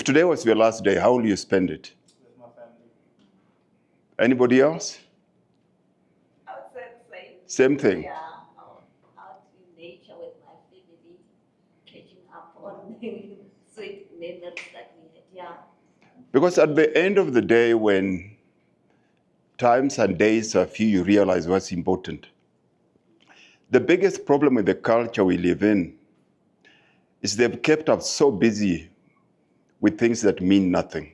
today was your last day, how will you spend it? With my family. Anybody else? I would say the same. Same thing. Yeah, out in nature with my family, catching up on sweet memories that we had. Yeah. Because at the end of the day, when times and days are few, you realize what's important. The biggest problem with the culture we live in is they've kept us so busy with things that mean nothing.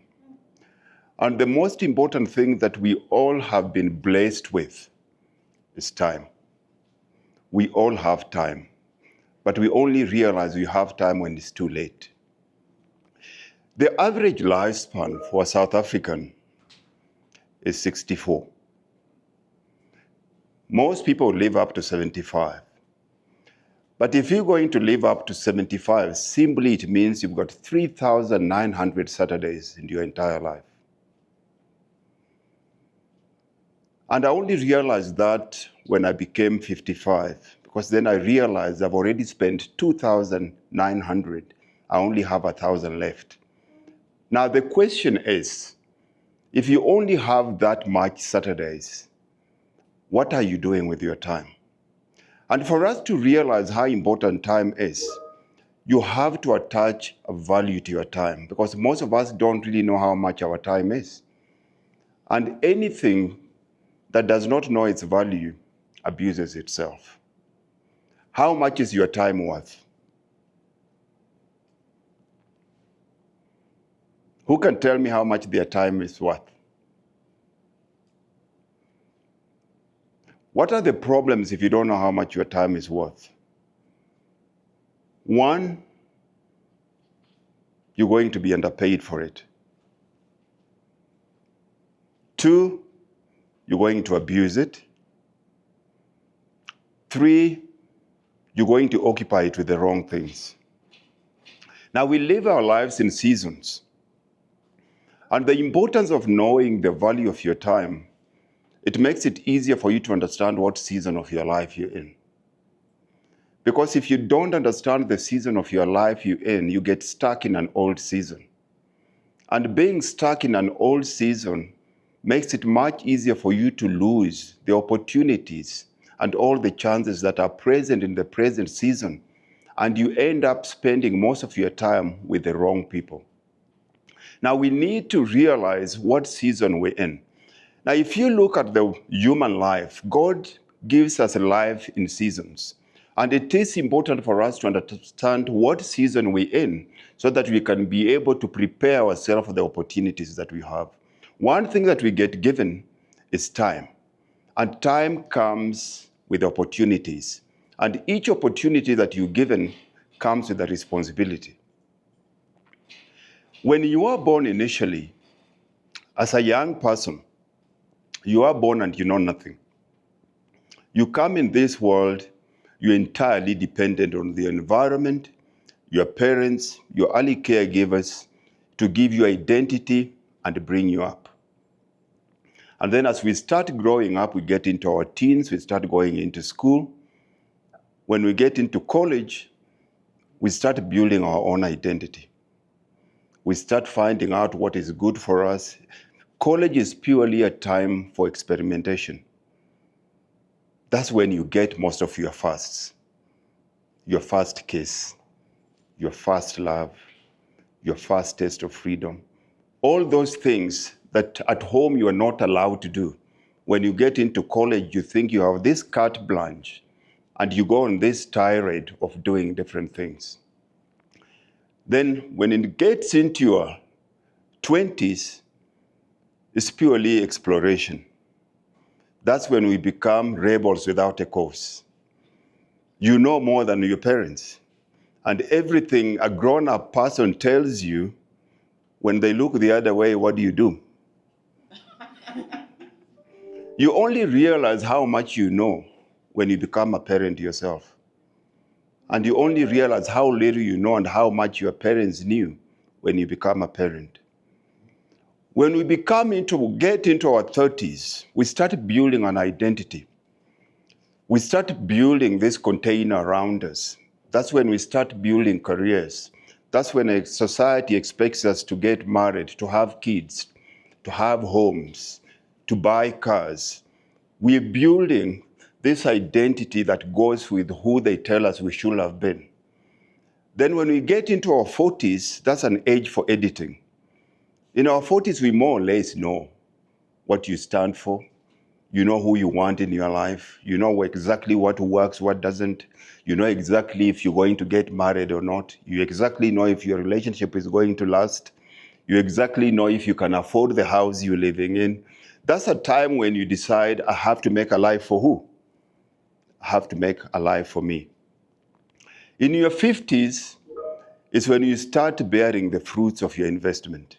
And the most important thing that we all have been blessed with is time. We all have time, but we only realize we have time when it's too late. The average lifespan for a South African is 64. Most people live up to 75. But if you're going to live up to 75, simply it means you've got 3,900 Saturdays in your entire life. And I only realized that when I became 55, because then I realized I've already spent 2,900. I only have 1,000 left. Now the question is, if you only have that much Saturdays, what are you doing with your time? And for us to realize how important time is, you have to attach a value to your time, because most of us don't really know how much our time is. And anything that does not know its value abuses itself. How much is your time worth? Who can tell me how much their time is worth? What are the problems if you don't know how much your time is worth? One, you're going to be underpaid for it. Two, you're going to abuse it. Three, you're going to occupy it with the wrong things. Now, we live our lives in seasons. And the importance of knowing the value of your time, it makes it easier for you to understand what season of your life you're in. Because if you don't understand the season of your life you're in, you get stuck in an old season. And being stuck in an old season makes it much easier for you to lose the opportunities and all the chances that are present in the present season. And you end up spending most of your time with the wrong people. Now, we need to realize what season we're in. Now, if you look at the human life, God gives us a life in seasons. And it is important for us to understand what season we're in so that we can be able to prepare ourselves for the opportunities that we have. One thing that we get given is time. And time comes with opportunities. And each opportunity that you're given comes with a responsibility. When you are born initially, as a young person, you are born and you know nothing. You come in this world, you're entirely dependent on the environment, your parents, your early caregivers to give you identity and bring you up. And then as we start growing up, we get into our teens, we start going into school. When we get into college, we start building our own identity. We start finding out what is good for us. College is purely a time for experimentation. That's when you get most of your firsts. Your first kiss, your first love, your first taste of freedom. All those things that at home you are not allowed to do. When you get into college, you think you have this carte blanche, and you go on this tirade of doing different things. Then when it gets into your 20s, it's purely exploration. That's when we become rebels without a cause. You know more than your parents. And everything a grown-up person tells you, when they look the other way, what do? You only realize how much you know when you become a parent yourself. And you only realize how little you know and how much your parents knew when you become a parent. When we get into our 30s, we start building an identity. We start building this container around us. That's when we start building careers. That's when a society expects us to get married, to have kids, to have homes, to buy cars. We're building this identity that goes with who they tell us we should have been. Then when we get into our 40s, that's an age for editing. In our 40s, we more or less know what you stand for. You know who you want in your life. You know exactly what works, what doesn't. You know exactly if you're going to get married or not. You exactly know if your relationship is going to last. You exactly know if you can afford the house you're living in. That's a time when you decide, I have to make a life for who? I have to make a life for me. In your 50s is when you start bearing the fruits of your investment.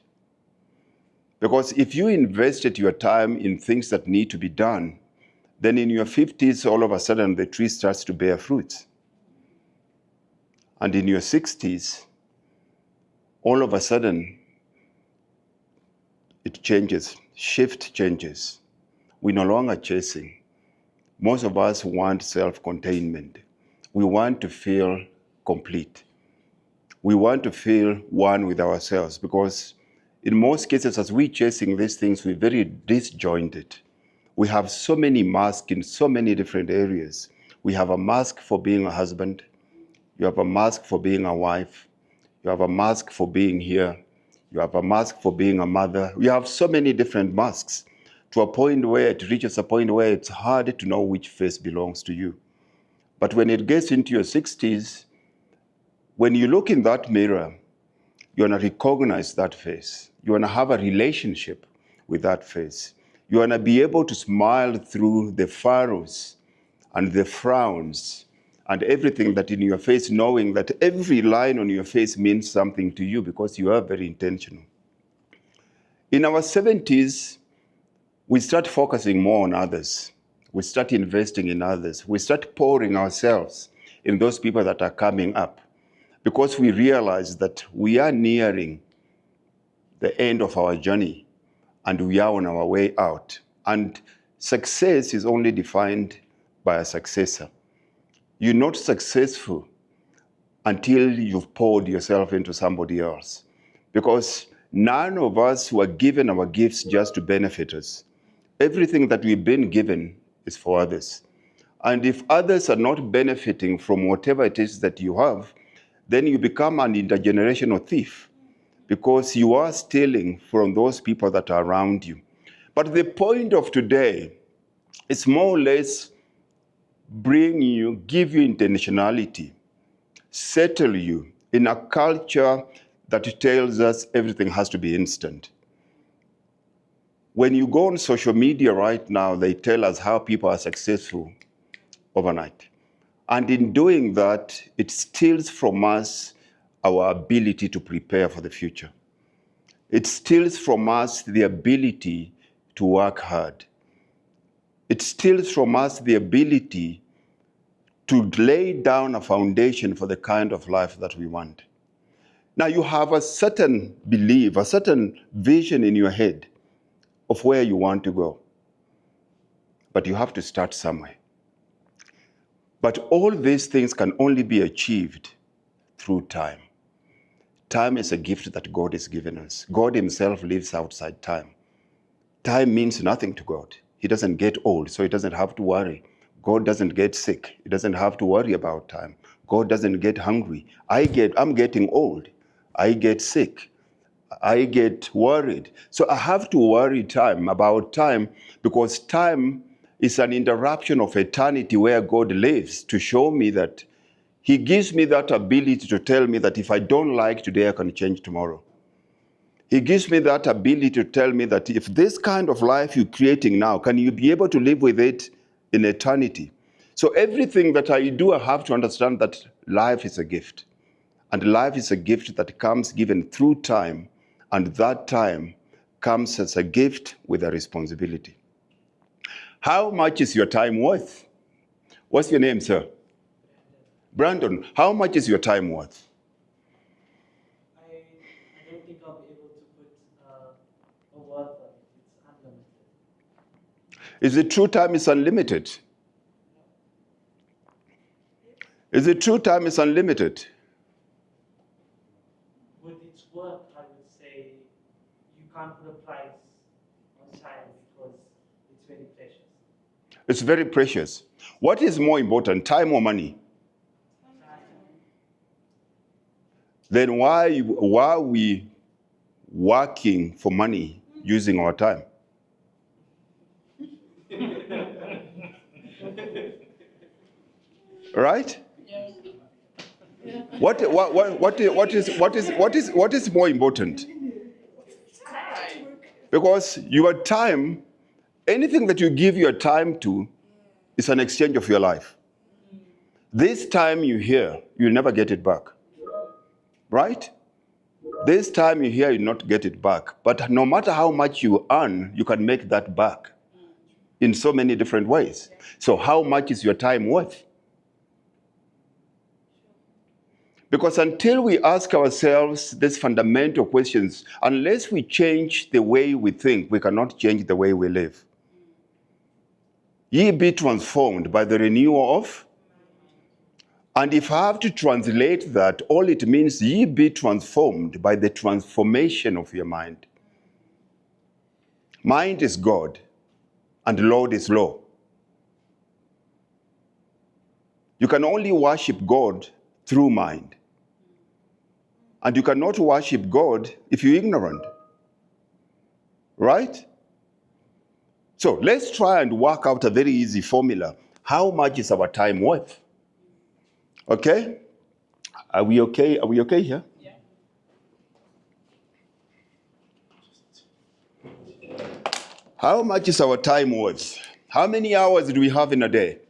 Because if you invested your time in things that need to be done, then in your 50s, all of a sudden, the tree starts to bear fruits. And in your 60s, all of a sudden, it changes, shift changes. We're no longer chasing. Most of us want self-containment. We want to feel complete. We want to feel one with ourselves because in most cases, as we're chasing these things, we're very disjointed. We have so many masks in so many different areas. We have a mask for being a husband. You have a mask for being a wife. You have a mask for being here. You have a mask for being a mother. You have so many different masks to a point where it reaches a point where it's hard to know which face belongs to you. But when it gets into your 60s, when you look in that mirror, you want to recognize that face. You want to have a relationship with that face. You want to be able to smile through the furrows and the frowns and everything that in your face, knowing that every line on your face means something to you because you are very intentional. In our 70s, we start focusing more on others. We start investing in others. We start pouring ourselves in those people that are coming up because we realize that we are nearing the end of our journey and we are on our way out. And success is only defined by a successor. You're not successful until you've poured yourself into somebody else. Because none of us were given our gifts just to benefit us. Everything that we've been given is for others. And if others are not benefiting from whatever it is that you have, then you become an intergenerational thief because you are stealing from those people that are around you. But the point of today is more or less give you intentionality, settle you in a culture that tells us everything has to be instant. When you go on social media right now, they tell us how people are successful overnight. And in doing that, it steals from us our ability to prepare for the future. It steals from us the ability to work hard. It steals from us the ability to lay down a foundation for the kind of life that we want. Now you have a certain belief, a certain vision in your head of where you want to go. But you have to start somewhere. But all these things can only be achieved through time. Time is a gift that God has given us. God himself lives outside time. Time means nothing to God. He doesn't get old, so he doesn't have to worry. God doesn't get sick. He doesn't have to worry about time. God doesn't get hungry. I'm getting old. I get sick. I get worried. So I have to worry about time because time is an interruption of eternity where God lives to show me that he gives me that ability to tell me that if I don't like today, I can change tomorrow. He gives me that ability to tell me that if this kind of life you're creating now, can you be able to live with it in eternity? So everything that I do, I have to understand that life is a gift. And life is a gift that comes given through time. And that time comes as a gift with a responsibility. How much is your time worth? What's your name, sir? Brandon, how much is your time worth? I don't think I'll be able to put a word on it. It's unlimited. Is it true time is unlimited? Is it true time is unlimited? its worth, I would say you can't put a price on time because it's very precious. It's very precious. What is more important, time or money? Then why are we working for money using our time? Right? What is more important? Because your time, anything that you give your time to is an exchange of your life. This time you hear, you'll never get it back. Right? This time you hear, you'll not get it back. But no matter how much you earn, you can make that back in so many different ways. So how much is your time worth? Because until we ask ourselves these fundamental questions, unless we change the way we think, we cannot change the way we live. Ye be transformed by the renewal of. And if I have to translate that, all it means, ye be transformed by the transformation of your mind. Mind is God, and Lord is law. You can only worship God through mind. And you cannot worship God if you're ignorant. Right? So let's try and work out a very easy formula. How much is our time worth? Okay? Are we okay? Are we okay here? Yeah. How much is our time worth? How many hours do we have in a day?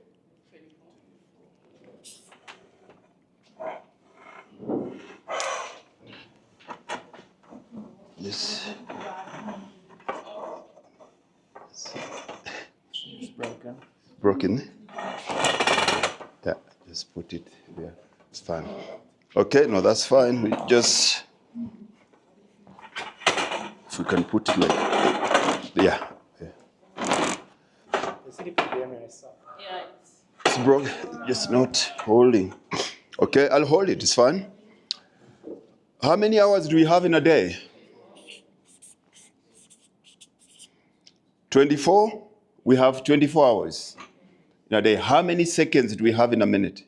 Yes. It's broken. Broken? Yeah, just put it there. It's fine. Okay, no, that's fine. We just, if we can put it like, yeah. The city could be anyway, so. Yeah, It's broken, just not holding. Okay, I'll hold it, it's fine. How many hours do we have in a day? 24? We have 24 hours in a day. How many seconds do we have in a minute?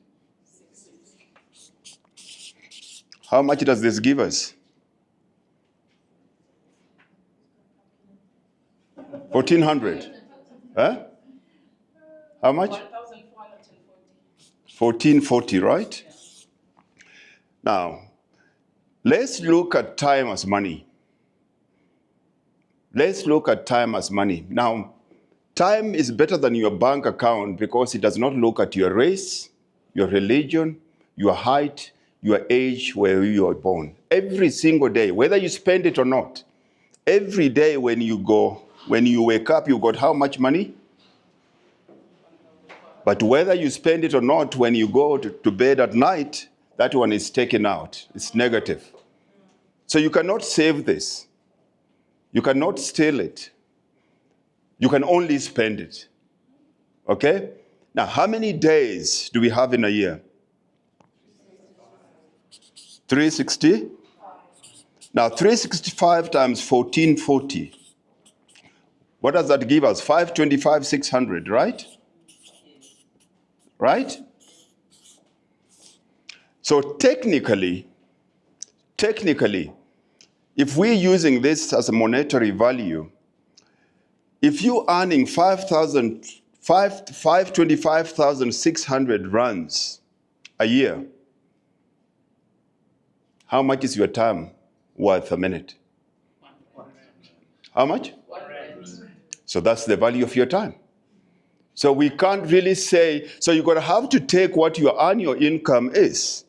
How much does this give us? 1,400. Huh? How much? 1,440, right? Now, let's look at time as money. Let's look at time as money. Now, time is better than your bank account because it does not look at your race, your religion, your height, your age, where you were born. Every single day, whether you spend it or not, every day when you wake up, you got how much money? But whether you spend it or not, when you go to bed at night, that one is taken out. It's negative. So you cannot save this. You cannot steal it. You can only spend it. Okay? Now, how many days do we have in a year? 360? Now, 365 times 1440. What does that give us? 525, 600, right? Right? So technically, if we're using this as a monetary value, if you're earning 525,600 rands a year, how much is your time worth a minute? How much? So that's the value of your time. So we can't really say, so you're going to have to take what your annual income is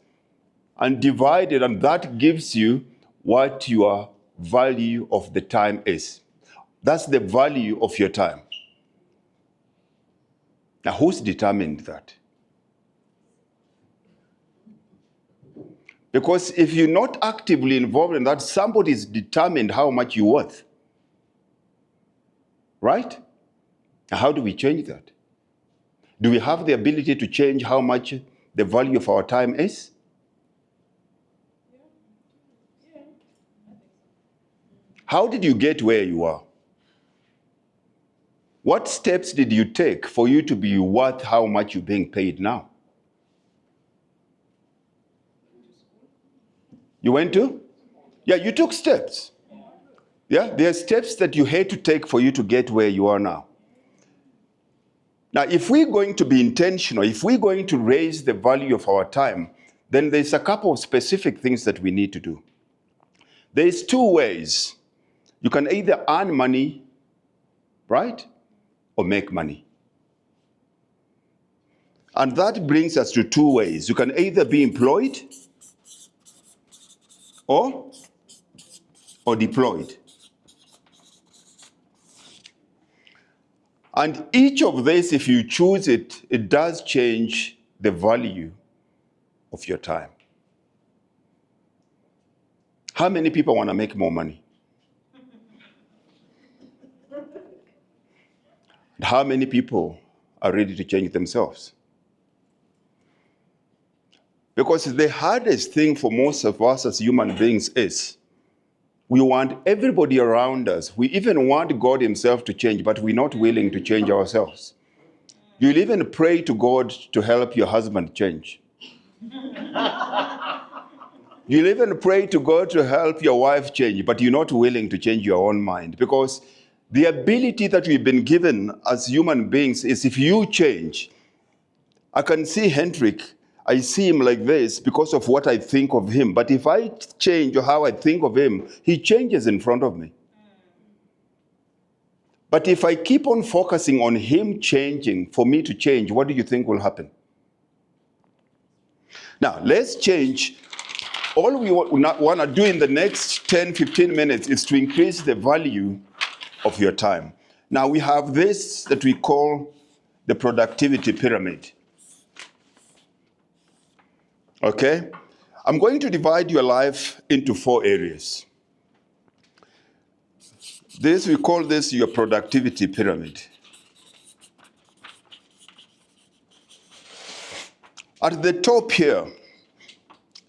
and divide it, and that gives you what your value of the time is. That's the value of your time. Now, who's determined that? Because if you're not actively involved in that, somebody's determined how much you're worth. Right? Now, how do we change that? Do we have the ability to change how much the value of our time is? How did you get where you are? What steps did you take for you to be worth how much you're being paid now? You went to? Yeah, you took steps. Yeah, there are steps that you had to take for you to get where you are now. Now, if we're going to be intentional, if we're going to raise the value of our time, then there's a couple of specific things that we need to do. There's two ways. You can either earn money, right, or make money. And that brings us to two ways. You can either be employed or deployed. And each of these, if you choose it, it does change the value of your time. How many people want to make more money? How many people are ready to change themselves? Because the hardest thing for most of us as human beings is we want everybody around us. We even want God himself to change, but we're not willing to change ourselves. You'll even pray to God to help your husband change. You'll even pray to God to help your wife change, but you're not willing to change your own mind. Because the ability that we've been given as human beings is if you change. I can see Hendrik, I see him like this because of what I think of him. But if I change how I think of him, he changes in front of me. But if I keep on focusing on him changing, for me to change, what do you think will happen? Now, let's change. All we want to do in the next 10, 15 minutes is to increase the value of your time. Now, we have this that we call the productivity pyramid. Okay? I'm going to divide your life into 4 areas. We call this your productivity pyramid. At the top here,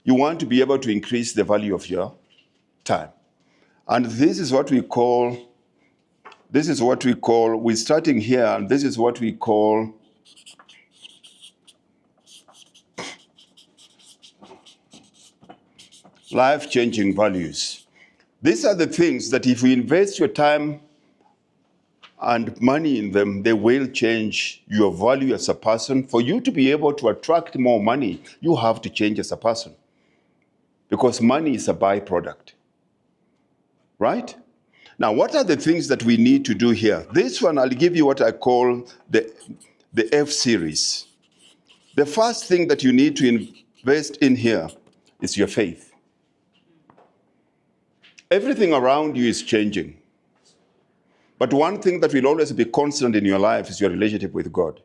you want to be able to increase the value of your time. And this is what we call, we're starting here, and this is what we call life-changing values. These are the things that if you invest your time and money in them, they will change your value as a person. For you to be able to attract more money, you have to change as a person. Because money is a byproduct. Right? Now, what are the things that we need to do here? This one, I'll give you what I call the F series. The first thing that you need to invest in here is your faith. Everything around you is changing. But one thing that will always be constant in your life is your relationship with God.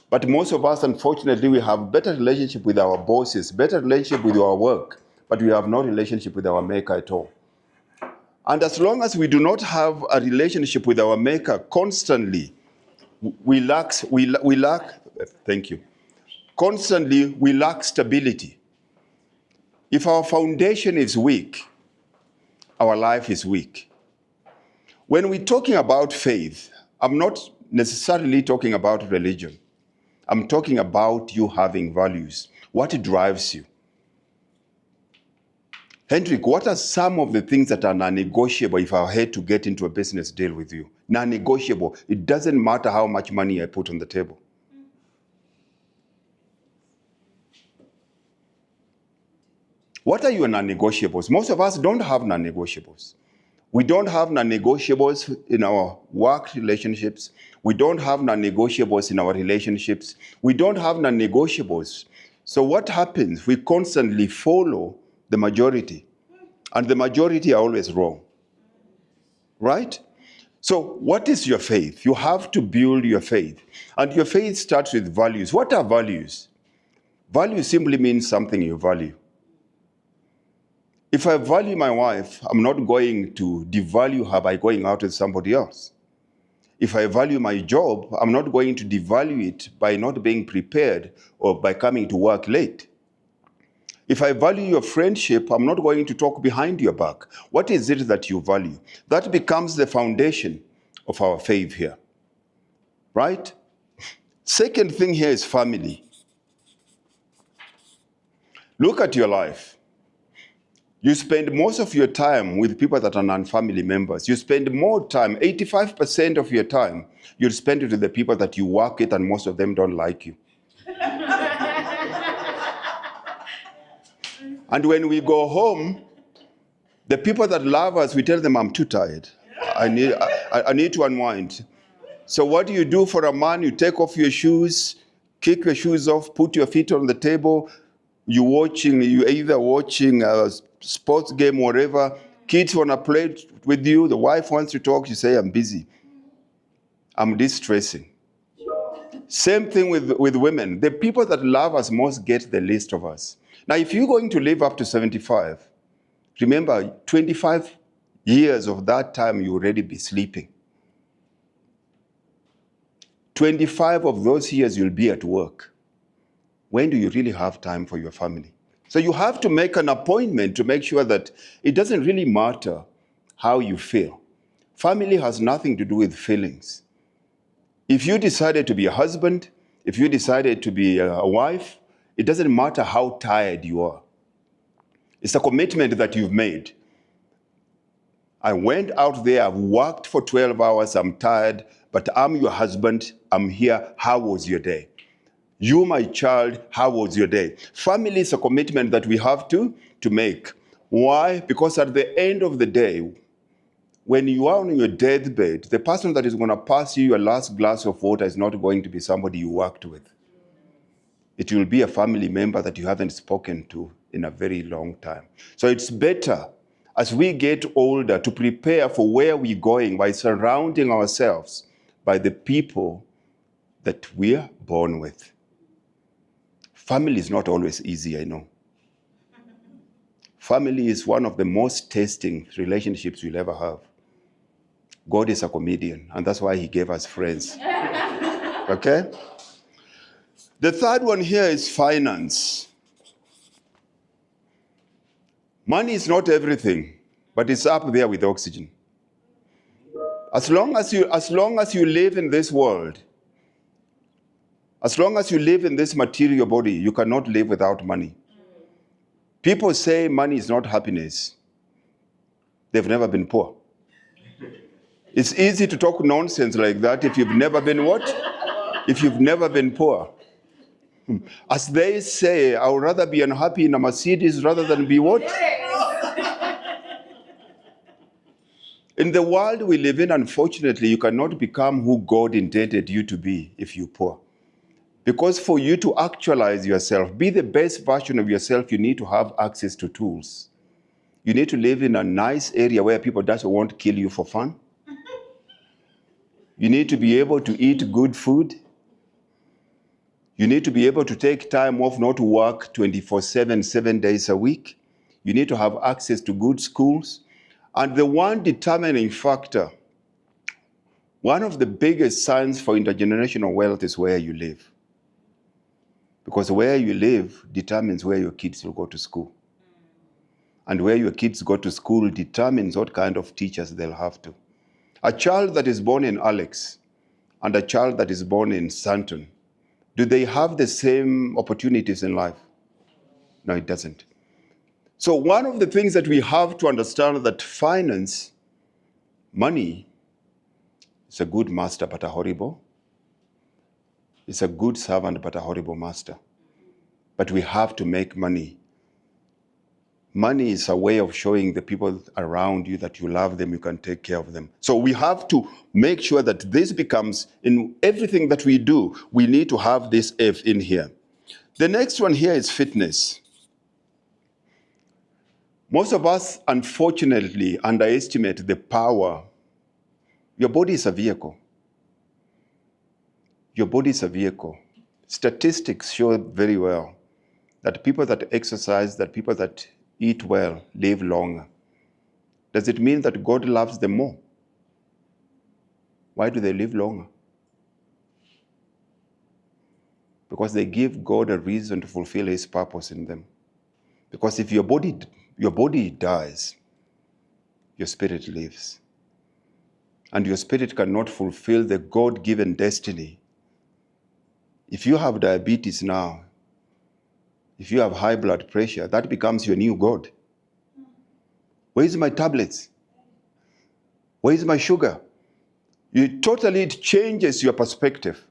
But most of us, unfortunately, we have better relationship with our bosses, better relationship with our work, but we have no relationship with our Maker at all. And as long as we do not have a relationship with our Maker constantly, we lack stability. If our foundation is weak, our life is weak. When we're talking about faith, I'm not necessarily talking about religion. I'm talking about you having values. What drives you? Hendrik, what are some of the things that are non-negotiable if I had to get into a business deal with you? Non-negotiable. It doesn't matter how much money I put on the table. What are your non-negotiables? Most of us don't have non-negotiables. We don't have non-negotiables in our work relationships. We don't have non-negotiables in our relationships. We don't have non-negotiables. So what happens? We constantly follow the majority. And the majority are always wrong. Right? So what is your faith? You have to build your faith. And your faith starts with values. What are values? Value simply means something you value. If I value my wife, I'm not going to devalue her by going out with somebody else. If I value my job, I'm not going to devalue it by not being prepared or by coming to work late. If I value your friendship, I'm not going to talk behind your back. What is it that you value? That becomes the foundation of our faith here, right? Second thing here is family. Look at your life. You spend most of your time with people that are non-family members. You spend more time, 85% of your time, you'll spend it with the people that you work with, and most of them don't like you. And when we go home, the people that love us, we tell them, I'm too tired. I need to unwind. So what do you do for a man? You take off your shoes, kick your shoes off, put your feet on the table. You either watching a sports game, whatever. Kids want to play with you. The wife wants to talk. You say, I'm busy. I'm distressing. Same thing with women. The people that love us most get the least of us. Now, if you're going to live up to 75, remember, 25 years of that time, you already be sleeping. 25 of those years, you'll be at work. When do you really have time for your family? So you have to make an appointment to make sure that it doesn't really matter how you feel. Family has nothing to do with feelings. If you decided to be a husband, if you decided to be a wife, it doesn't matter how tired you are. It's a commitment that you've made. I went out there, I've worked for 12 hours, I'm tired, but I'm your husband, I'm here, how was your day? You, my child, how was your day? Family is a commitment that we have to make. Why? Because at the end of the day, when you are on your deathbed, the person that is going to pass you your last glass of water is not going to be somebody you worked with. It will be a family member that you haven't spoken to in a very long time. So it's better as we get older to prepare for where we're going by surrounding ourselves by the people that we're born with. Family is not always easy, I know. Family is one of the most testing relationships you'll ever have. God is a comedian, and that's why he gave us friends. Okay? The third one here is finance. Money is not everything, but it's up there with oxygen. As long as you live in this world, as long as you live in this material body, you cannot live without money. People say money is not happiness. They've never been poor. It's easy to talk nonsense like that if you've never been what? If you've never been poor. As they say, I would rather be unhappy in a Mercedes rather than be what? In the world we live in, unfortunately, you cannot become who God intended you to be if you're poor. Because for you to actualize yourself, be the best version of yourself, you need to have access to tools. You need to live in a nice area where people just won't kill you for fun. You need to be able to eat good food. You need to be able to take time off, not to work 24/7, 7 days a week. You need to have access to good schools. And the one determining factor, one of the biggest signs for intergenerational wealth is where you live. Because where you live determines where your kids will go to school. And where your kids go to school determines what kind of teachers they'll have to. A child that is born in Alex and a child that is born in Santon, do they have the same opportunities in life? No, it doesn't. So one of the things that we have to understand that finance, money, is a good master but a horrible. It's a good servant but a horrible master. But we have to make money. Money is a way of showing the people around you that you love them, you can take care of them. So we have to make sure that this becomes, in everything that we do, we need to have this F in here. The next one here is fitness. Most of us, unfortunately, underestimate the power. Your body is a vehicle. Your body is a vehicle. Statistics show very well that people that exercise, that people that eat well, live longer. Does it mean that God loves them more? Why do they live longer? Because they give God a reason to fulfill his purpose in them. Because if your body dies, your spirit lives. And your spirit cannot fulfill the God-given destiny. If you have diabetes now, if you have high blood pressure, that becomes your new God. Where is my tablets? Where is my sugar? It changes your perspective.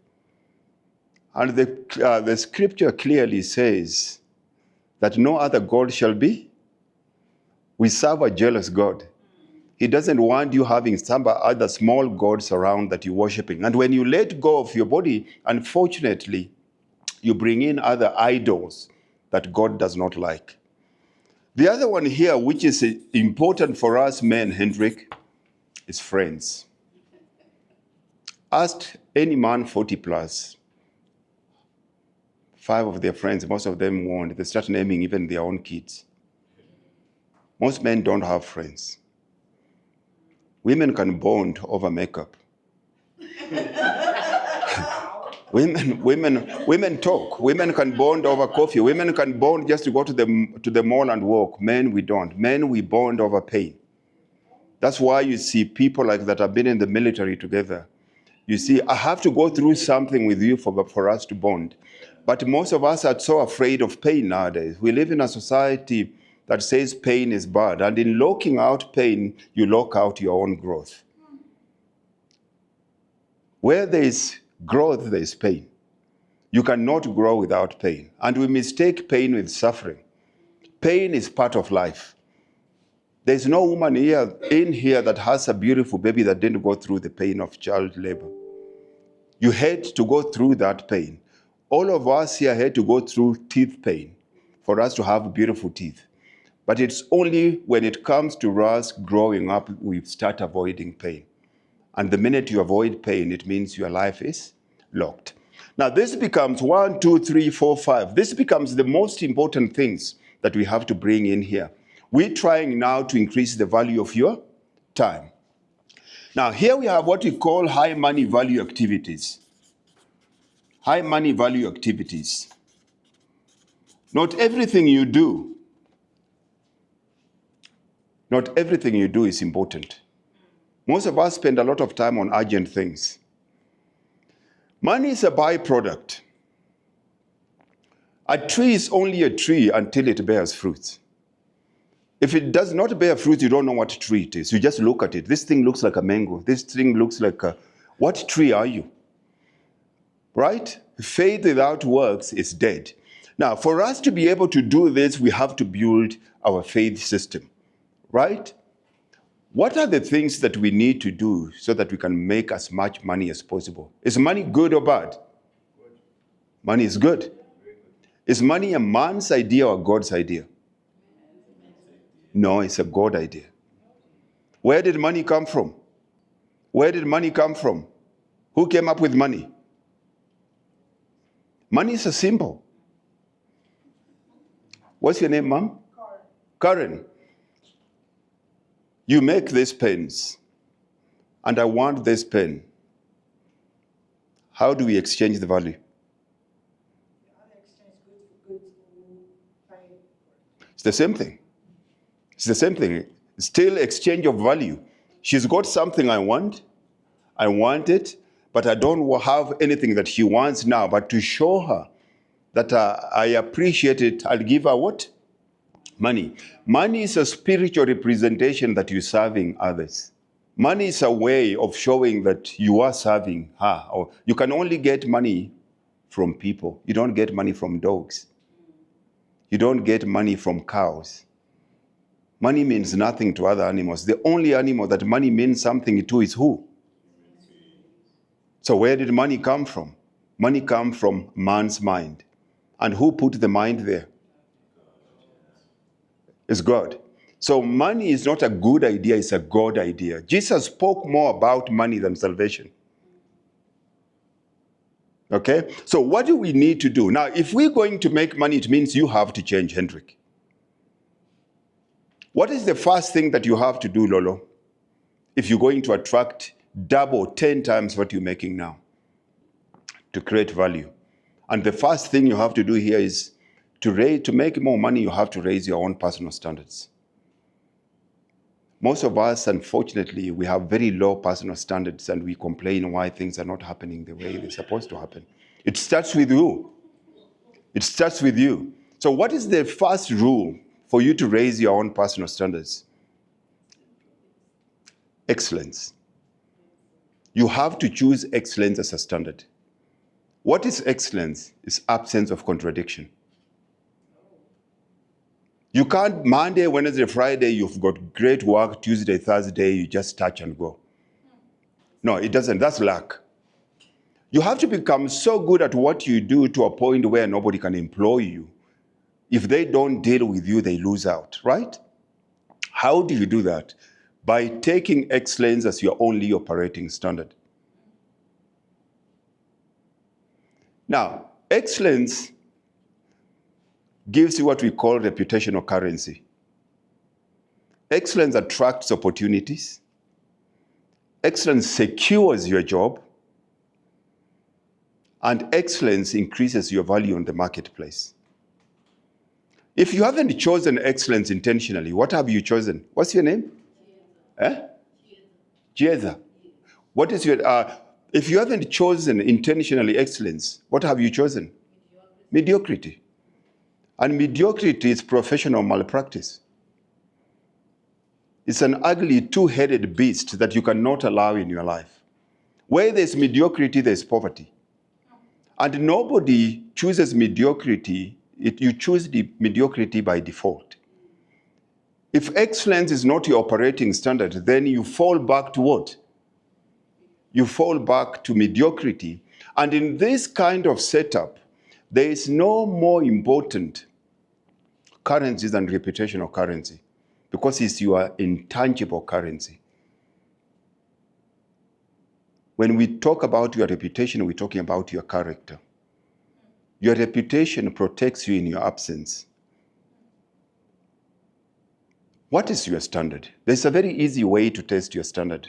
And the scripture clearly says that no other God shall be. We serve a jealous God. He doesn't want you having some other small gods around that you're worshiping. And when you let go of your body, unfortunately, you bring in other idols that God does not like. The other one here, which is important for us men, Hendrik, is friends. Ask any man 40 plus, 5 of their friends, most of them won't. They start naming even their own kids. Most men don't have friends. Women can bond over makeup. Women talk. Women can bond over coffee. Women can bond just to go to the mall and walk. Men, we don't. Men, we bond over pain. That's why you see people like that have been in the military together. You see, I have to go through something with you for us to bond. But most of us are so afraid of pain nowadays. We live in a society that says pain is bad. And in locking out pain, you lock out your own growth. Where there is growth, there is pain. You cannot grow without pain. And we mistake pain with suffering. Pain is part of life. There's no woman in here that has a beautiful baby that didn't go through the pain of child labor. You had to go through that pain. All of us here had to go through teeth pain for us to have beautiful teeth. But it's only when it comes to us growing up, we start avoiding pain. And the minute you avoid pain, it means your life is locked. Now this becomes 1, 2, 3, 4, 5. This becomes the most important things that we have to bring in here. We're trying now to increase the value of your time. Now here we have what we call high money value activities. High money value activities. Not everything you do is important. Most of us spend a lot of time on urgent things. Money is a byproduct. A tree is only a tree until it bears fruits. If it does not bear fruit, you don't know what tree it is. You just look at it. This thing looks like a mango. This thing looks like a... What tree are you? Right? Faith without works is dead. Now, for us to be able to do this, we have to build our faith system. Right? What are the things that we need to do so that we can make as much money as possible? Is money good or bad? Good. Money is good. Is money a man's idea or God's idea? No, it's a God idea. Where did money come from? Where did money come from? Who came up with money? Money is a symbol. What's your name, Mom? Karen. You make these pens, and I want this pen. How do we exchange the value? It's the same thing. It's the same thing. Still exchange of value. She's got something I want it, but I don't have anything that she wants now. But to show her that I appreciate it, I'll give her what? Money. Money is a spiritual representation that you're serving others. Money is a way of showing that you are serving her. Or you can only get money from people. You don't get money from dogs. You don't get money from cows. Money means nothing to other animals. The only animal that money means something to is who? So where did money come from? Money comes from man's mind. And who put the mind there? It's God. So money is not a good idea, it's a God idea. Jesus spoke more about money than salvation. Okay? So what do we need to do? Now, if we're going to make money, it means you have to change, Hendrik. What is the first thing that you have to do, Lolo, if you're going to attract double, 10 times what you're making now to create value? And the first thing you have to do here is To make more money, you have to raise your own personal standards. Most of us, unfortunately, we have very low personal standards and we complain why things are not happening the way they're supposed to happen. It starts with you. It starts with you. So what is the first rule for you to raise your own personal standards? Excellence. You have to choose excellence as a standard. What is excellence? It's absence of contradiction. You can't, Monday, Wednesday, Friday, you've got great work, Tuesday, Thursday, you just touch and go. No, it doesn't. That's luck. You have to become so good at what you do to a point where nobody can employ you. If they don't deal with you, they lose out, right? How do you do that? By taking excellence as your only operating standard. Now, excellence gives you what we call reputational currency. Excellence attracts opportunities. Excellence secures your job. And excellence increases your value in the marketplace. If you haven't chosen excellence intentionally, what have you chosen? What's your name? Jeza. What is your, if you haven't chosen intentionally excellence, what have you chosen? Mediocrity. And mediocrity is professional malpractice. It's an ugly two-headed beast that you cannot allow in your life. Where there's mediocrity, there's poverty. And nobody chooses mediocrity. You choose the mediocrity by default. If excellence is not your operating standard, then you fall back to what? You fall back to mediocrity. And in this kind of setup, there is no more important currency than reputational currency, because it's your intangible currency. When we talk about your reputation, we're talking about your character. Your reputation protects you in your absence. What is your standard? There's a very easy way to test your standard.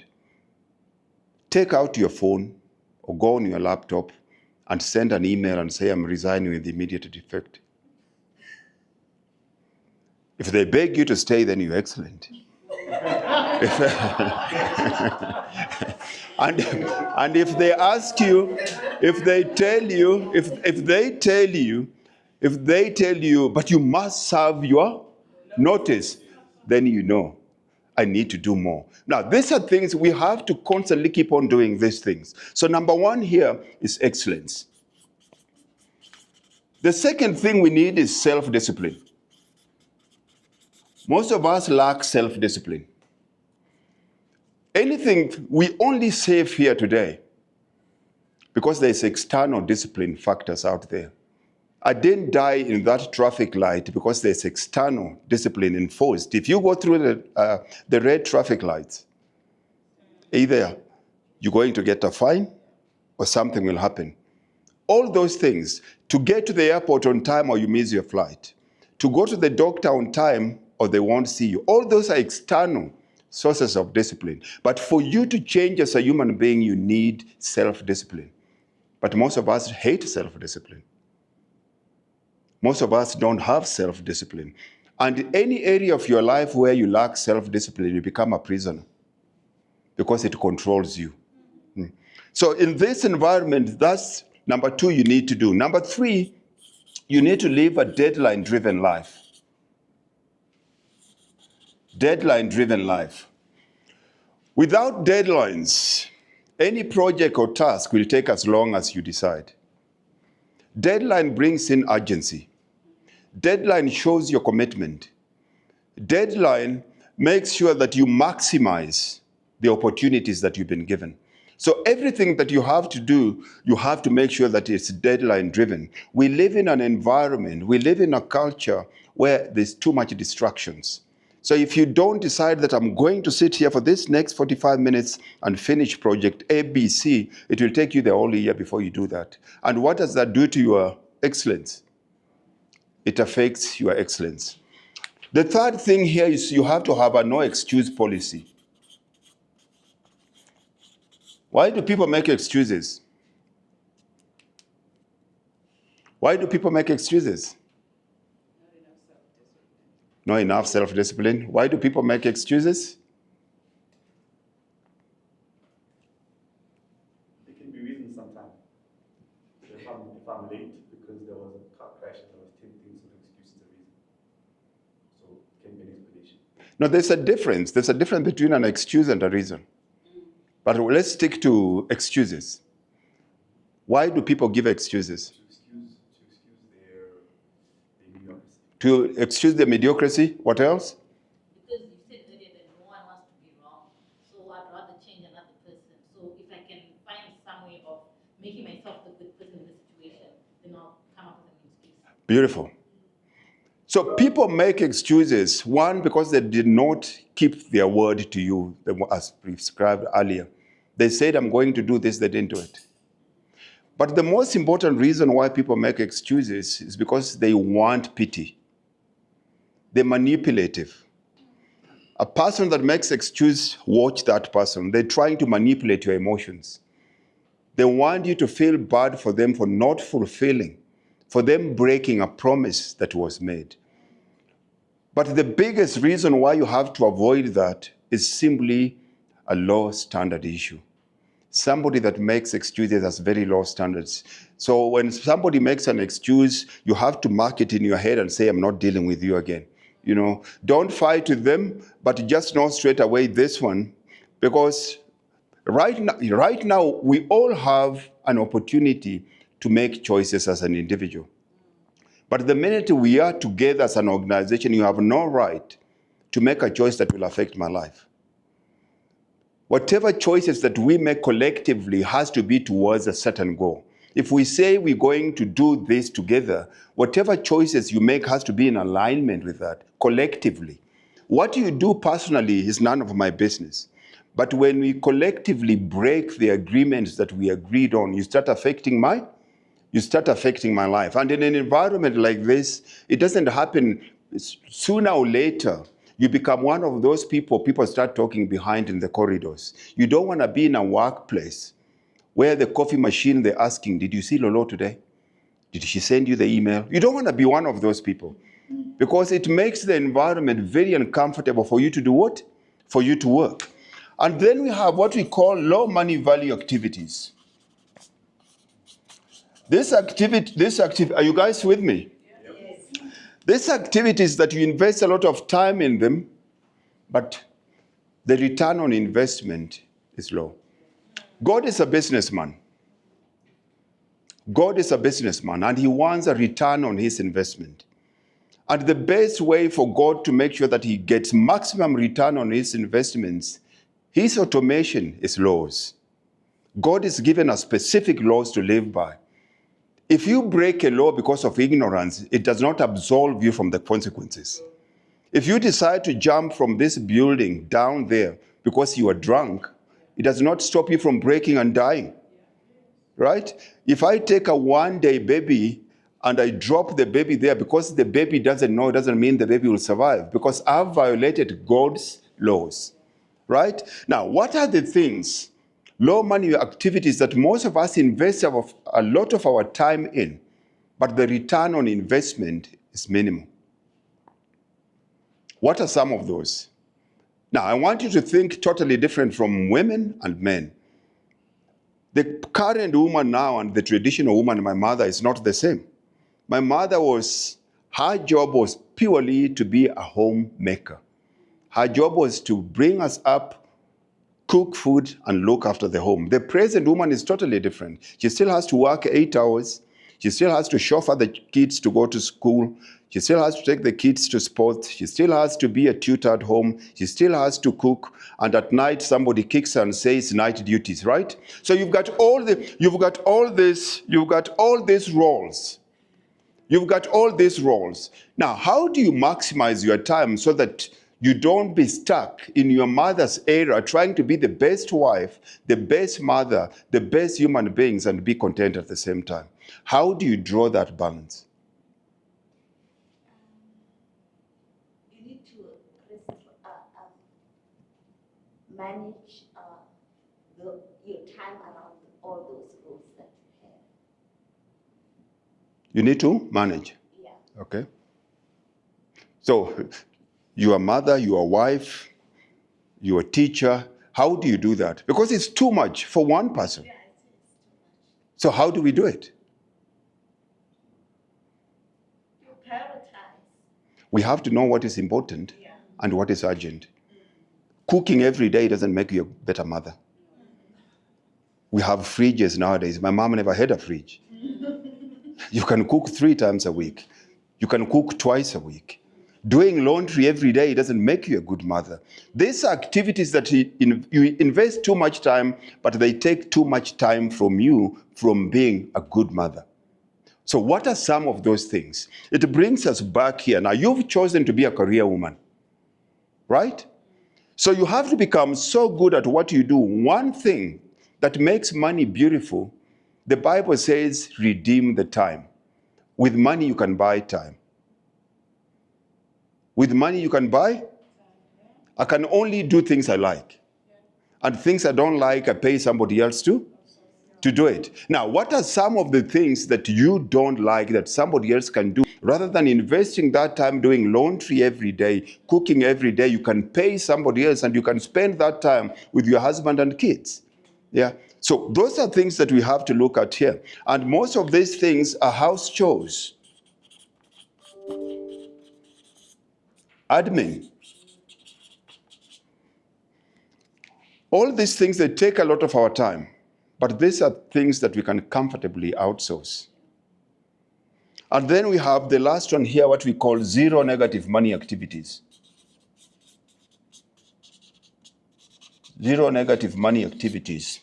Take out your phone or go on your laptop and send an email and say, I'm resigning with immediate effect. If they beg you to stay, then you're excellent. And if they ask you, if they tell you, but you must serve your notice, then you know, I need to do more. Now, these are things we have to constantly keep on doing these things. So number one here is excellence. The second thing we need is self-discipline. Most of us lack self-discipline. Anything, we only save here today because there's external discipline factors out there. I didn't die in that traffic light because there's external discipline enforced. If you go through the red traffic lights, either you're going to get a fine or something will happen. All those things, to get to the airport on time or you miss your flight, to go to the doctor on time or they won't see you, all those are external sources of discipline. But for you to change as a human being, you need self-discipline. But most of us hate self-discipline. Most of us don't have self-discipline. And any area of your life where you lack self-discipline, you become a prisoner because it controls you. So in this environment, that's number two you need to do. Number three, you need to live a deadline-driven life. Deadline-driven life. Without deadlines, any project or task will take as long as you decide. Deadline brings in urgency. Deadline shows your commitment. Deadline makes sure that you maximize the opportunities that you've been given. So everything that you have to do, you have to make sure that it's deadline-driven. We live in an environment, we live in a culture where there's too much distractions. So if you don't decide that I'm going to sit here for this next 45 minutes and finish project A, B, C, it will take you the whole year before you do that. And what does that do to your excellence? It affects your excellence. The third thing here is you have to have a no excuse policy. Why do people make excuses? Why do people make excuses? Not enough self-discipline. Why do people make excuses? There can be reasons sometimes. If I'm late because there was a car crash and I was tempting, so the excuse is the reason. So it can be an explanation. No, there's a difference. There's a difference between an excuse and a reason. But let's stick to excuses. Why do people give excuses? To excuse their mediocrity. To excuse their mediocrity. What else? Because you said earlier that no one wants to be wrong, so I'd rather change another person. So if I can find some way of making myself the good person in the situation, then I'll come up with an excuse. Beautiful. So people make excuses, one, because they did not keep their word to you, as prescribed earlier. They said, I'm going to do this, they didn't do it. But the most important reason why people make excuses is because they want pity. They're manipulative. A person that makes excuse, watch that person. They're trying to manipulate your emotions. They want you to feel bad for them for not fulfilling, for them breaking a promise that was made. But the biggest reason why you have to avoid that is simply a low standard issue. Somebody that makes excuses has very low standards. So when somebody makes an excuse, you have to mark it in your head and say, I'm not dealing with you again. You know, don't fight with them, but just know straight away this one, because right now we all have an opportunity to make choices as an individual. But the minute we are together as an organization, you have no right to make a choice that will affect my life. Whatever choices that we make collectively has to be towards a certain goal. If we say we're going to do this together, whatever choices you make has to be in alignment with that, collectively. What you do personally is none of my business. But when we collectively break the agreements that we agreed on, you start affecting my life. And in an environment like this, it doesn't happen sooner or later. You become one of those people start talking behind in the corridors. You don't want to be in a workplace where the coffee machine, they're asking, did you see Lolo today? Did she send you the email? You don't want to be one of those people, because it makes the environment very uncomfortable for you to do what? For you to work. And then we have what we call low money value activities. This activity, are you guys with me? Yes. These activities that you invest a lot of time in them, but the return on investment is low. God is a businessman. God is a businessman, and he wants a return on his investment. And the best way for God to make sure that he gets maximum return on his investments, his automation is laws. God is given us specific laws to live by. If you break a law because of ignorance, it does not absolve you from the consequences. If you decide to jump from this building down there because you are drunk, it does not stop you from breaking and dying. Right? If I take a one-day baby and I drop the baby there because the baby doesn't know, it doesn't mean the baby will survive, because I've violated God's laws. Right? Now, what are the things, low money activities that most of us invest a lot of our time in, but the return on investment is minimal? What are some of those? Now, I want you to think totally different from women and men. The current woman now and the traditional woman, my mother, is not the same. My mother her job was purely to be a homemaker. Her job was to bring us up, cook food, and look after the home. The present woman is totally different. She still has to work 8 hours. She still has to chauffeur the kids to go to school. She still has to take the kids to sports. She still has to be a tutor at home. She still has to cook. And at night, somebody kicks her and says night duties, right? So you've got all these roles. You've got all these roles. Now, how do you maximize your time so that you don't be stuck in your mother's era trying to be the best wife, the best mother, the best human beings, and be content at the same time? How do you draw that balance? You need to manage your time around all those goals that you have. You need to manage. Yeah. Okay. So You are a mother, you are a wife, you are a teacher. How do you do that? Because it's too much for one person. Yeah, it's too much. So how do we do it? You prioritize. We have to know what is important Yeah. and what is urgent. Cooking every day doesn't make you a better mother. We have fridges nowadays. My mom never had a fridge. You can cook 3 times a week. You can cook twice a week. Doing laundry every day doesn't make you a good mother. These are activities that you invest too much time, but they take too much time from you from being a good mother. So what are some of those things? It brings us back here. Now, you've chosen to be a career woman, right? So you have to become so good at what you do. One thing that makes money beautiful, the Bible says, redeem the time. With money, you can buy time. With money, you can buy. I can only do things I like. And things I don't like, I pay somebody else to do it. Now, what are some of the things that you don't like that somebody else can do? Rather than investing that time doing laundry every day, cooking every day, you can pay somebody else and you can spend that time with your husband and kids. Yeah. So those are things that we have to look at here. And most of these things are house chores. Admin. All these things, they take a lot of our time. But these are things that we can comfortably outsource. And then we have the last one here, what we call zero negative money activities. Zero negative money activities.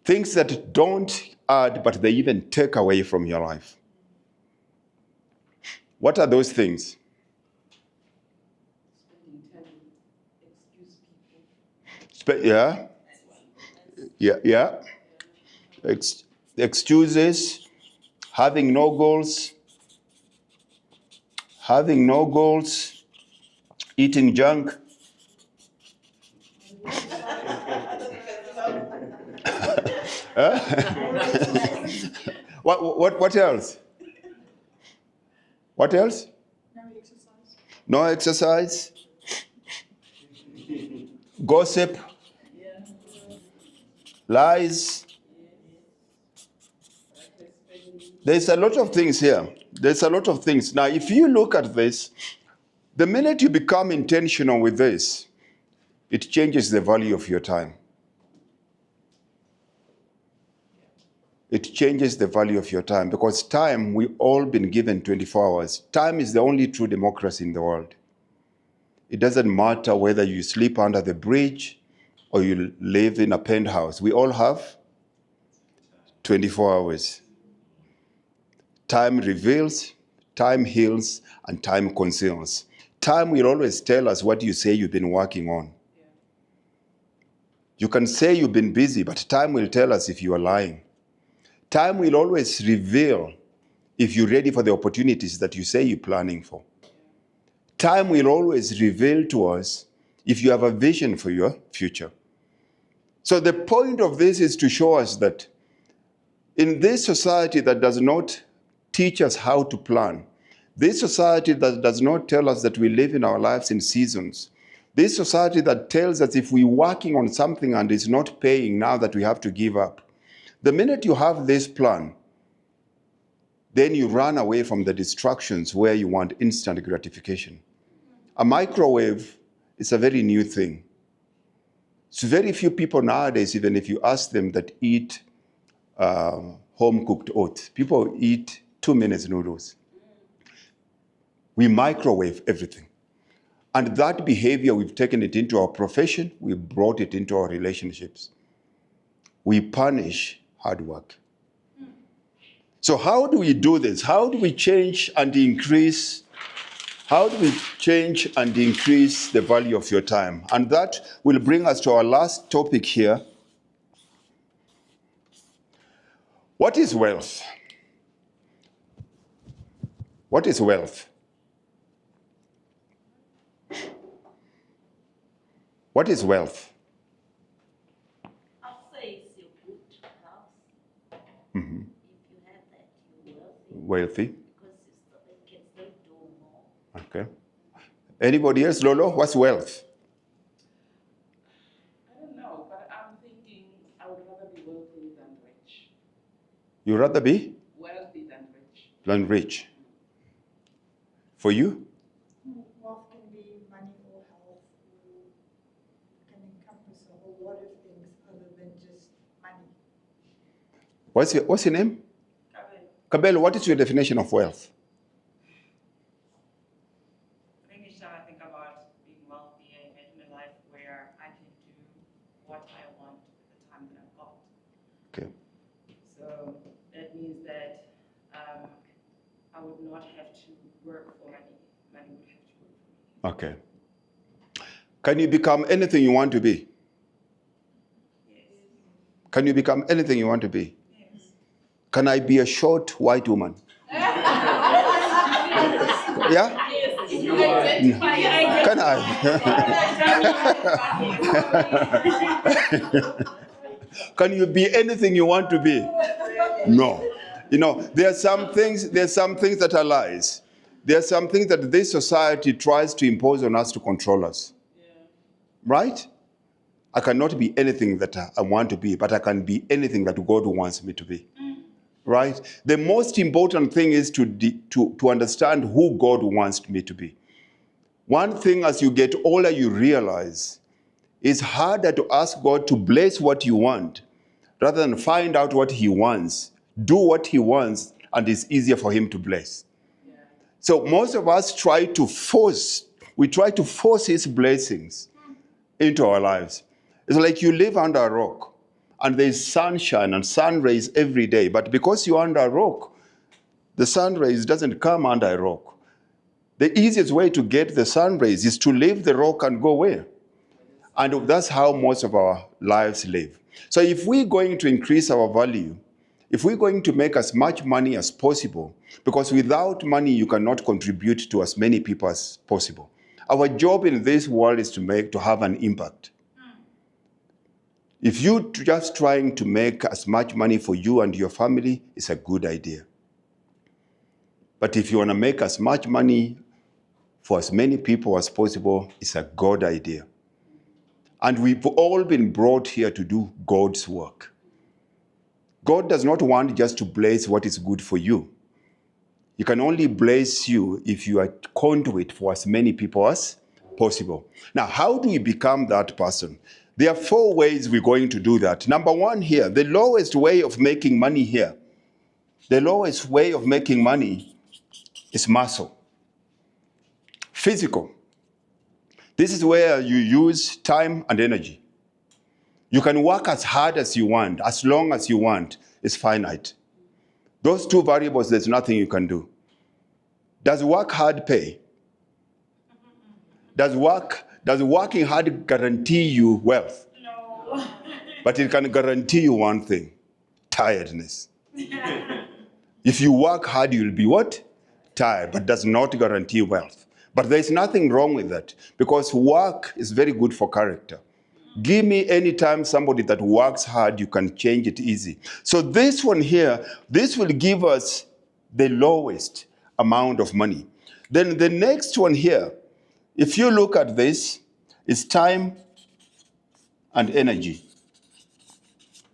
Things that don't add, but they even take away from your life. What are those things? Yeah. Excuses, having no goals, eating junk. What else? What else? No exercise. Gossip. Lies. There's a lot of things here. There's a lot of things. Now, if you look at this, the minute you become intentional with this, it changes the value of your time. It changes the value of your time because time, we've all been given 24 hours. Time is the only true democracy in the world. It doesn't matter whether you sleep under the bridge or you live in a penthouse. We all have 24 hours. Time reveals, time heals, and time conceals. Time will always tell us what you say you've been working on. You can say you've been busy, but time will tell us if you are lying. Time will always reveal if you're ready for the opportunities that you say you're planning for. Time will always reveal to us if you have a vision for your future. So the point of this is to show us that in this society that does not teach us how to plan, this society that does not tell us that we live in our lives in seasons, this society that tells us if we're working on something and it's not paying now that we have to give up, the minute you have this plan, then you run away from the distractions where you want instant gratification. A microwave is a very new thing. So very few people nowadays, even if you ask them, that eat home-cooked oats. People eat 2 minutes noodles. We microwave everything. And that behavior, we've taken it into our profession, we brought it into our relationships. We punish hard work. So how do we do this? How do we change and increase the value of your time? And that will bring us to our last topic here. What is wealth? What is wealth? What is wealth? I'll say it's your good house. Mm-hmm. If you have that, you're wealthy. Wealthy. Because you can still do more. Okay. Anybody else? Lolo, what's wealth? I don't know, but I'm thinking I would rather be wealthy than rich. You rather be Wealthy than rich. than rich. For you? Wealth can be money or health, or can encompass a whole lot of things other than just money. What's your name? Kabel. Kabel, what is your definition of wealth? I think each time I think about being wealthy, I imagine a life where I can do what I want with the time that I've got. Okay. So that means that I would not have to work for money. Money would have to work for me. Okay. Can you become anything you want to be? Yes. Can you become anything you want to be? Yes. Can I be a short white woman? Yeah? Can I? Can you be anything you want to be? No. You know, there are some things that are lies. There are some things that this society tries to impose on us to control us. Right? I cannot be anything that I want to be, but I can be anything that God wants me to be. Right? The most important thing is to understand who God wants me to be. One thing as you get older, you realize it's harder to ask God to bless what you want rather than find out what he wants, do what he wants, and it's easier for him to bless. Yeah. So most of us try to force his blessings into our lives. It's like you live under a rock and there's sunshine and sun rays every day, but because you're under a rock, the sun rays doesn't come under a rock. The easiest way to get the sun rays is to leave the rock and go where? And that's how most of our lives live. So if we're going to increase our value, if we're going to make as much money as possible, because without money you cannot contribute to as many people as possible. Our job in this world is to have an impact. If you're just trying to make as much money for you and your family, it's a good idea. But if you want to make as much money for as many people as possible, it's a God idea. And we've all been brought here to do God's work. God does not want just to bless what is good for you. He can only bless you if you are conduit for as many people as possible. Now, how do we become that person? There are 4 ways we're going to do that. Number 1 here, the lowest way of making money here. The lowest way of making money is muscle. Physical. This is where you use time and energy. You can work as hard as you want, as long as you want. It's finite. Those 2 variables, there's nothing you can do. Does work hard pay? Does working hard guarantee you wealth? No. But it can guarantee you one thing: tiredness. If you work hard, you'll be what? Tired, but does not guarantee wealth. But there's nothing wrong with that, because work is very good for character. Give me any time somebody that works hard, you can change it easy. So this one here, this will give us the lowest amount of money. Then the next one here, if you look at this, is time and energy.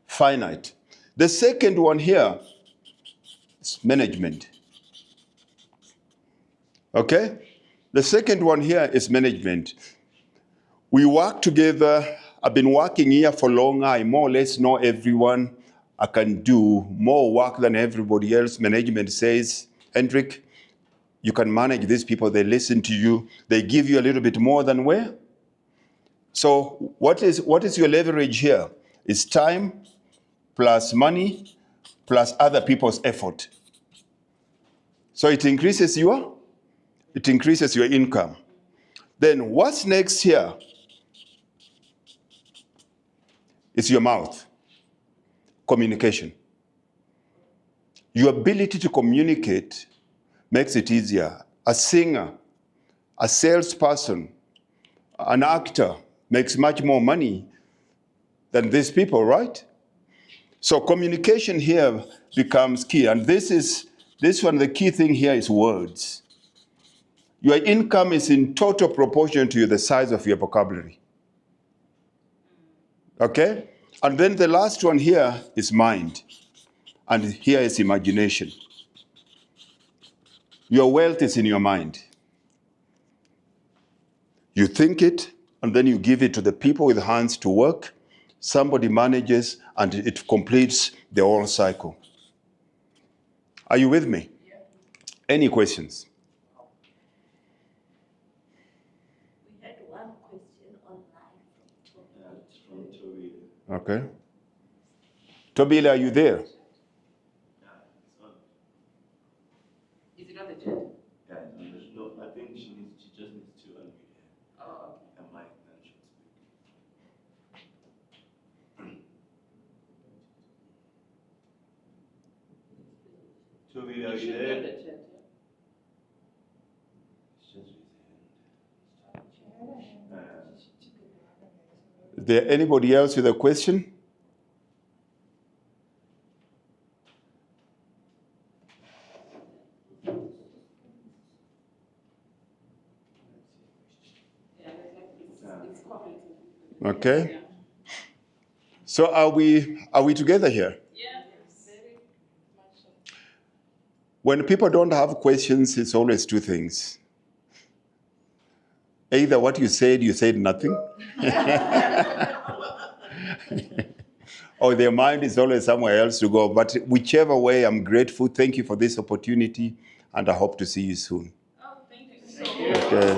Finite. The second one here is management. Okay? The second one here is management. We work together. I've been working here for long. I more or less know everyone. I can do more work than everybody else. Management says, Hendrik, you can manage these people. They listen to you. They give you a little bit more than where? So what is your leverage here? It's time plus money plus other people's effort. So it increases your income. Then what's next here is your mouth. Communication. Your ability to communicate makes it easier. A singer, a salesperson, an actor makes much more money than these people, right? So communication here becomes key. And this one, the key thing here is words. Your income is in total proportion to the size of your vocabulary. Okay? And then the last one here is mind. And here is imagination. Your wealth is in your mind. You think it, and then you give it to the people with hands to work. Somebody manages, and it completes the whole cycle. Are you with me? Yeah. Any questions? We had one question online from Toby. It's from Toby. Okay. Tobile, are you there? Yeah, it's on. Is it on the chat? Yeah, it's on. No, I think she just needs to unmute Oh, her mic, then she'll speak. Toby, okay. are It you should be on there? the chat, yeah? It's just raise Is there anybody else with a question? Yeah, it's cognitive. Okay. Yeah. So are we together here? Yeah, very much so. When people don't have questions, it's always two things. Either what you said nothing, or their mind is always somewhere else to go. But whichever way, I'm grateful. Thank you for this opportunity, and I hope to see you soon. Oh, thank you so much. Okay.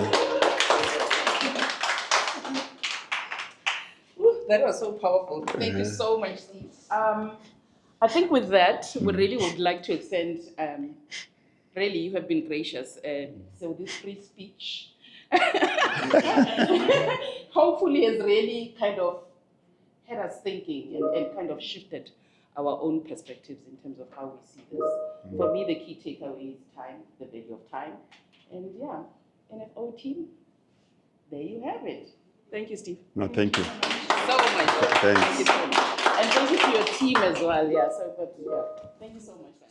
Woo, that was so powerful. Thank you so much, Steve. I think with that, we really would like to extend, really, you have been gracious. So this free speech hopefully has really kind of had us thinking and kind of shifted our own perspectives in terms of how we see this. For me, the key takeaway is time, the value of time. And yeah, NFO team, there you have it. Thank you, Steve. No, thank you. So much. Thanks. Thank you so much. And thank you to your team as well. Yeah, so but yeah. Thank you so much.